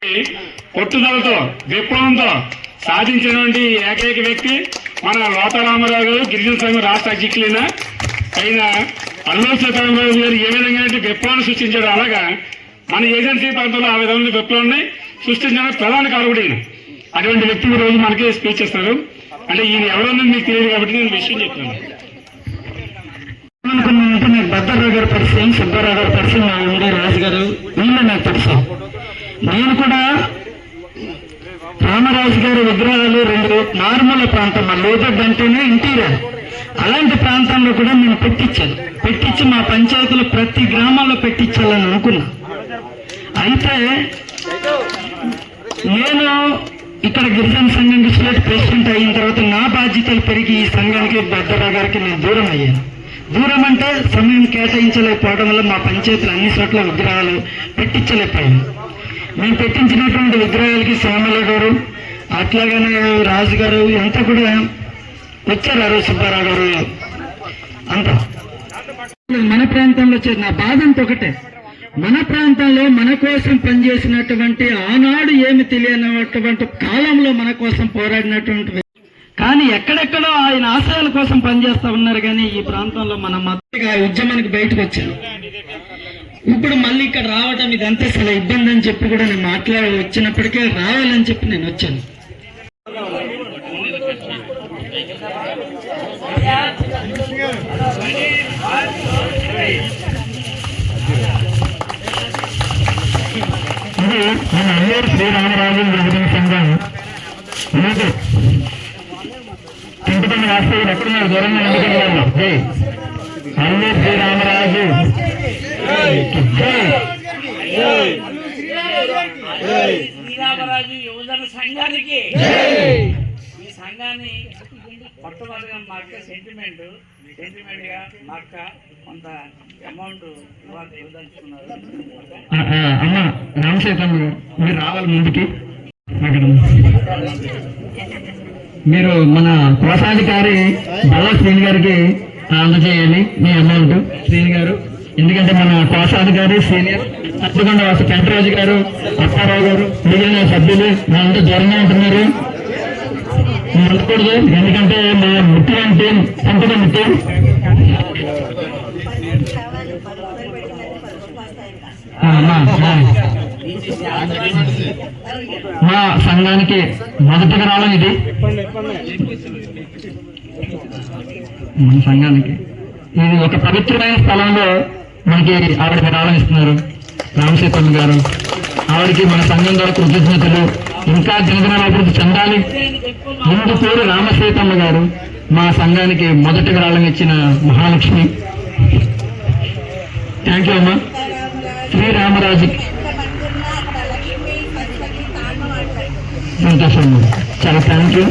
పట్టుదలతో విప్లవంతో సాధించినటువంటి ఏకైక వ్యక్తి మన లోటారామారావు గారు, గిరిజన సంఘం రాష్ట్ర అధ్యక్షులైన అయిన అల్లూరి సీతారామరాజు గారు ఏ విధంగా విప్లవాన్ని సృష్టించాడు, అలాగా మన ఏజెన్సీ ప్రాంతంలో ఆ విధమైన విప్లవాన్ని సృష్టించడానికి ప్రధాన కారకుడైన అటువంటి వ్యక్తి రోజు మనకి స్పీచ్ ఇస్తారు. అంటే ఈయన ఎవరన్నా మీకు తెలియదు కాబట్టి నేను విషయం చెప్తున్నాను. నాకు భద్రరావు గారు పరిచయం, సుబ్బారావు గారు పరిచయం, మా ఉండే రాజు గారు, వీళ్ళు నాకు తెలుసు. నేను కూడా రామరాజు గారి విగ్రహాలు రెండు నార్మల్ ప్రాంతం, మా లోదడ్ అంటేనే ఇంటీరియర్, అలాంటి ప్రాంతంలో కూడా నేను పెట్టించి మా పంచాయతీలో ప్రతి గ్రామాల్లో పెట్టించాలని అనుకున్నా. అయితే నేను ఇక్కడ గిరిజన సంఘానికి స్టేట్ ప్రెసిడెంట్ అయిన తర్వాత నా బాధ్యతలు పెరిగి ఈ సంఘానికి భద్రరావు గారికి నేను దూరం అయ్యాను. దూరం అంటే సమయం కేటాయించలేకపోవడం వల్ల మా పంచాయతీలు అన్ని చోట్ల విగ్రహాలు పెట్టించలేకపోయాను. మేము పెట్టించినటువంటి విగ్రహాలకి శ్యామల గారు, అట్లాగనే రాజు గారు అంతా కూడా వచ్చారు, సుబ్బారావు గారు అంతా. మన ప్రాంతంలో నా బాధ అంతా ఒకటే, మన ప్రాంతంలో మన కోసం పనిచేసినటువంటి ఆనాడు ఏమి తెలియనటువంటి కాలంలో మన కోసం పోరాడినటువంటి, కానీ ఎక్కడెక్కడో ఆయన ఆశయాల కోసం పనిచేస్తా ఉన్నారు. కానీ ఈ ప్రాంతంలో మన మద్దతుగా ఉద్యమానికి బయటకు వచ్చాను. ఇప్పుడు మళ్ళీ ఇక్కడ రావటం ఇదంతా చాలా ఇబ్బంది అని చెప్పి కూడా నేను వచ్చినప్పటికే రావాలని చెప్పి నేను వచ్చాను. ఇది మన అల్లూరి శ్రీరామరాజు గిరిజన సంఘం చింతపల్లి వాస్తవులు ఎక్కడున్నారు, దూరంగా ఎందుకు జై అల్లూరి శ్రీరామరాజు, శ్రీరామరాజు యువజన సంఘానికి ఈ సంఘాన్ని మొట్టమొదటిగా మా అక్క సెంటిమెంట్ గా మా అక్క కొంత అమౌంట్ ఇవ్వదలుచుకున్నారు. అమ్మ రామశేఖర్ మీరు రావాలి ముందుకి. మీరు మన కోశాధికారి బల్లా శ్రీని గారికి అందజేయాలి మీ అమౌంట్. శ్రీని గారు, ఎందుకంటే మన కోశాధికారి సీనియర్ అట్టుకొండ వాసు పెంటరాజు గారు, అప్పారావు గారు, మిగిలిన సభ్యులు వాళ్ళంతా దూరంగా ఉంటున్నారు, ఉండకూడదు. ఎందుకంటే మా ముఖ్య అంటే సంపద ముఖ్య. మా సంఘానికి మొదటిగా రావడం ఇది, మన సంఘానికి ఇది ఒక పవిత్రమైన స్థలంలో మనకి ఆవిడకి రావడం ఇస్తున్నారు రామశేఖర్ గారు. ఆవిడకి మన సంఘం ద్వారా కృతజ్ఞతలు. ఇంకా దినదినాల అభివృద్ధి చెందాలి. ముందు పేరు రామసీతమ్మ గారు మా సంఘానికి మొదటి విరాళం ఇచ్చిన మహాలక్ష్మి. థ్యాంక్ యూ అమ్మా. శ్రీరామరాజుకి సంతోషం, చాలా థ్యాంక్ యూ.